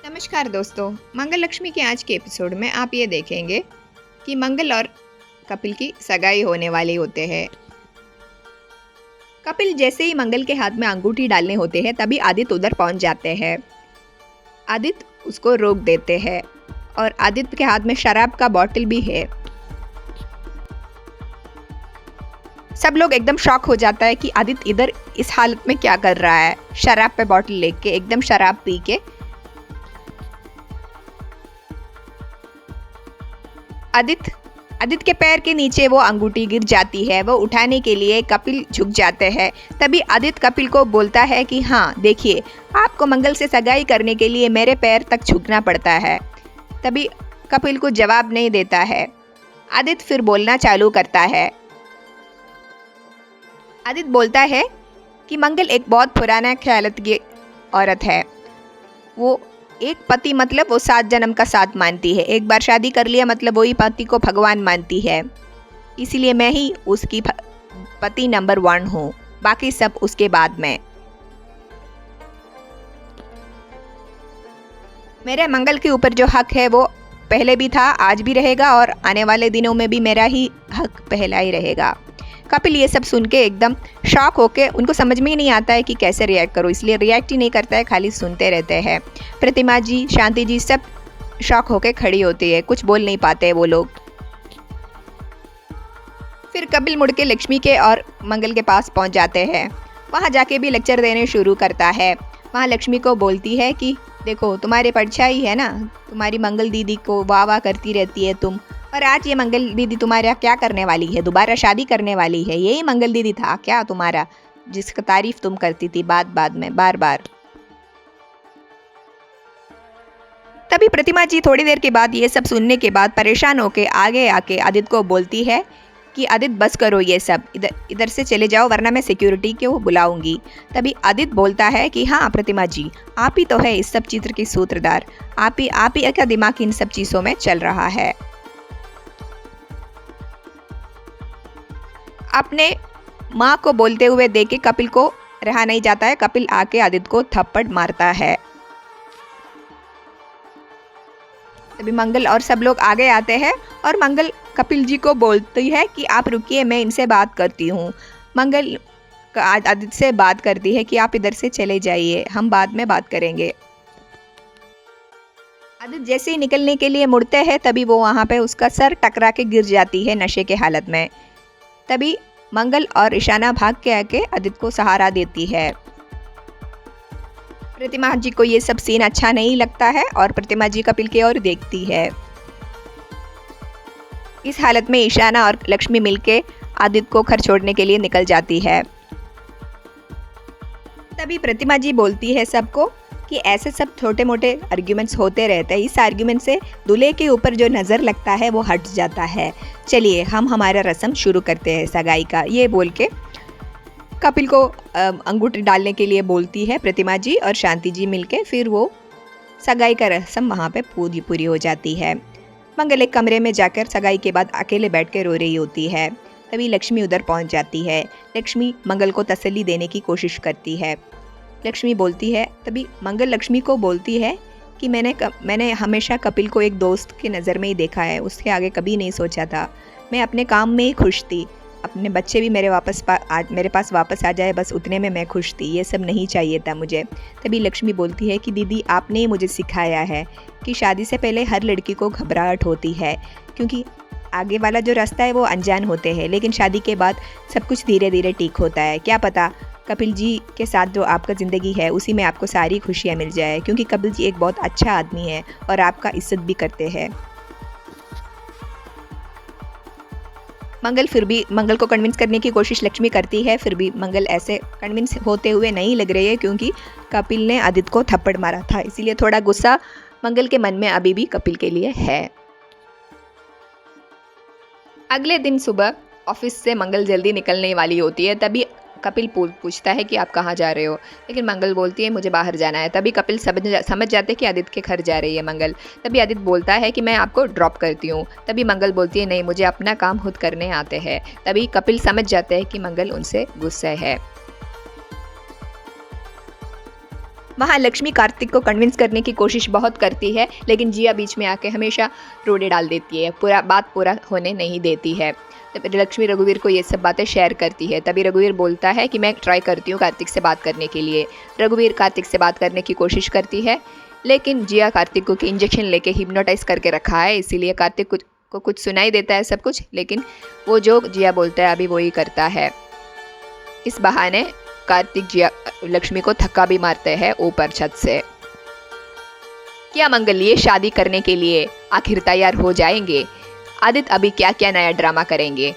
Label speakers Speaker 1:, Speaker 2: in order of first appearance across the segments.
Speaker 1: नमस्कार दोस्तों, मंगल लक्ष्मी के आज के एपिसोड में आप ये देखेंगे कि मंगल और कपिल की सगाई होने वाली होते हैं। कपिल जैसे ही मंगल के हाथ में अंगूठी डालने होते हैं तभी आदित्य उधर पहुंच जाते हैं। आदित्य उसको रोक देते हैं और आदित्य के हाथ में शराब का बॉटल भी है। सब लोग एकदम शॉक हो जाता है कि आदित्य इधर इस हालत में क्या कर रहा है, शराब पे बॉटल लेके, एकदम शराब पी के। आदित्य के पैर के नीचे वो अंगूठी गिर जाती है। वो उठाने के लिए कपिल झुक जाते हैं। तभी आदित्य कपिल को बोलता है कि हाँ देखिए, आपको मंगल से सगाई करने के लिए मेरे पैर तक झुकना पड़ता है। तभी कपिल को जवाब नहीं देता है। आदित्य फिर बोलना चालू करता है। आदित्य बोलता है कि मंगल एक बहुत पुराना ख्यालत की औरत है। वो एक पति मतलब वो 7 जन्म का साथ मानती है। एक बार शादी कर लिया मतलब वही पति को भगवान मानती है। इसीलिए मैं ही उसकी पति नंबर 1 हूँ, बाकी सब उसके बाद में। मेरे मंगल के ऊपर जो हक है वो पहले भी था, आज भी रहेगा और आने वाले दिनों में भी मेरा ही हक पहला ही रहेगा। कपिल ये सब सुन के एकदम शॉक होके, उनको समझ में ही नहीं आता है कि कैसे रिएक्ट करो, इसलिए रिएक्ट ही नहीं करता है, खाली सुनते रहते हैं। प्रतिमा जी, शांति जी सब शॉक होके खड़ी होती है, कुछ बोल नहीं पाते वो लोग। फिर कपिल मुड़ के लक्ष्मी के और मंगल के पास पहुंच जाते हैं। वहां जाके भी लेक्चर देने शुरू करता है। वहां लक्ष्मी को बोलती है कि देखो, तुम्हारे परछाई है ना, तुम्हारी मंगल दीदी को वाह वाह करती रहती है तुम, और आज ये मंगल दीदी तुम्हारा क्या करने वाली है, दोबारा शादी करने वाली है। यही मंगल दीदी था क्या तुम्हारा, जिसका तारीफ तुम करती थी बाद में बार बार। तभी प्रतिमा जी थोड़ी देर के बाद ये सब सुनने के बाद परेशान होके आगे आके आदित्य को बोलती है कि आदित्य बस करो ये सब, इधर से चले जाओ वरना मैं सिक्योरिटी को बुलाऊंगी। तभी आदित्य बोलता है कि हाँ प्रतिमा जी, आप ही तो है इस सब चित्र की सूत्रधार, आप ही का दिमाग इन सब चीज़ों में चल रहा है। अपने माँ को बोलते हुए देख के कपिल को रहा नहीं जाता है। कपिल आके आदित्य को थप्पड़ मारता है। तभी मंगल और सब लोग आगे आते हैं और मंगल कपिल जी को बोलती है कि आप रुकिए, मैं इनसे बात करती हूँ। मंगल आदित्य से बात करती है कि आप इधर से चले जाइए, हम बाद में बात करेंगे। आदित्य जैसे ही निकलने के लिए मुड़ते हैं तभी वो वहाँ पे उसका सर टकरा के गिर जाती है नशे के हालत में। तभी मंगल और ईशाना भाग के आके आदित्य को सहारा देती है। प्रतिमा जी को ये सब सीन अच्छा नहीं लगता है और प्रतिमा जी कपिल की ओर देखती है। इस हालत में ईशाना और लक्ष्मी मिलके आदित्य को घर छोड़ने के लिए निकल जाती है। तभी प्रतिमा जी बोलती है सबको कि ऐसे सब छोटे मोटे आर्ग्यूमेंट्स होते रहते हैं, इस आर्ग्यूमेंट से दूल्हे के ऊपर जो नज़र लगता है वो हट जाता है। चलिए हम हमारा रस्म शुरू करते हैं सगाई का। ये बोल के कपिल को अंगूठी डालने के लिए बोलती है प्रतिमा जी और शांति जी मिलके। फिर वो सगाई का रस्म वहाँ पे पूरी हो जाती है। मंगल एक कमरे में जाकर सगाई के बाद अकेले बैठ के रो रही होती है। तभी लक्ष्मी उधर पहुँच जाती है। लक्ष्मी मंगल को तसल्ली देने की कोशिश करती है। लक्ष्मी बोलती है, तभी मंगल लक्ष्मी को बोलती है कि मैंने हमेशा कपिल को एक दोस्त की नज़र में ही देखा है, उसके आगे कभी नहीं सोचा था। मैं अपने काम में ही खुश थी, अपने बच्चे भी मेरे पास वापस आ जाए, बस उतने में मैं खुश थी, ये सब नहीं चाहिए था मुझे। तभी लक्ष्मी बोलती है कि दीदी आपने ही मुझे सिखाया है कि शादी से पहले हर लड़की को घबराहट होती है, क्योंकि आगे वाला जो रास्ता है वो अनजान होते हैं, लेकिन शादी के बाद सब कुछ धीरे धीरे ठीक होता है। क्या पता कपिल जी के साथ जो आपका ज़िंदगी है उसी में आपको सारी खुशियाँ मिल जाए, क्योंकि कपिल जी एक बहुत अच्छा आदमी है और आपका इज्जत भी करते हैं। मंगल को कन्विंस करने की कोशिश लक्ष्मी करती है, फिर भी मंगल ऐसे कन्विंस होते हुए नहीं लग रही है, क्योंकि कपिल ने आदित्य को थप्पड़ मारा था, इसीलिए थोड़ा गुस्सा मंगल के मन में अभी भी कपिल के लिए है। अगले दिन सुबह ऑफिस से मंगल जल्दी निकलने वाली होती है। तभी कपिल पूछता है कि आप कहाँ जा रहे हो, लेकिन मंगल बोलती है मुझे बाहर जाना है। तभी कपिल समझ जाते हैं कि आदित्य के घर जा रही है मंगल। तभी आदित्य बोलता है कि मैं आपको ड्रॉप करती हूँ। तभी मंगल बोलती है नहीं, मुझे अपना काम खुद करने आते हैं। तभी कपिल समझ जाते हैं कि मंगल उनसे गुस्से है। वहाँ लक्ष्मी कार्तिक को कन्विंस करने की कोशिश बहुत करती है, लेकिन जिया बीच में आके हमेशा रोड़े डाल देती है, बात पूरा होने नहीं देती है। तो लक्ष्मी रघुवीर को ये सब बातें शेयर करती है। तभी रघुवीर बोलता है कि मैं ट्राई करती हूँ कार्तिक से बात करने के लिए। रघुवीर कार्तिक से बात करने की कोशिश करती है, लेकिन जिया कार्तिक को कि इंजेक्शन लेके हिप्नोटाइज करके रखा है, इसीलिए कार्तिक को कुछ सुनाई देता है सब कुछ, लेकिन वो जो जिया बोलता है अभी वो ही करता है। इस बहाने कार्तिक लक्ष्मी को धक्का भी मारते हैं ऊपर छत से। क्या मंगलीय शादी करने के लिए आखिर तैयार हो जाएंगे? आदित्य अभी क्या क्या नया ड्रामा करेंगे?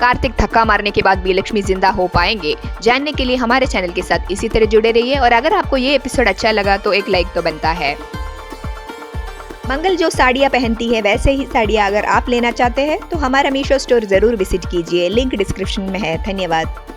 Speaker 1: कार्तिक धक्का मारने के बाद भी लक्ष्मी जिंदा हो पाएंगे? जानने के लिए हमारे चैनल के साथ इसी तरह जुड़े रहिए, और अगर आपको ये एपिसोड अच्छा लगा तो एक लाइक तो बनता है। मंगल जो साड़ियाँ पहनती है वैसे ही साड़ियाँ अगर आप लेना चाहते हैं तो हमारा मीशो स्टोर ज़रूर विजिट कीजिए, लिंक डिस्क्रिप्शन में है। धन्यवाद।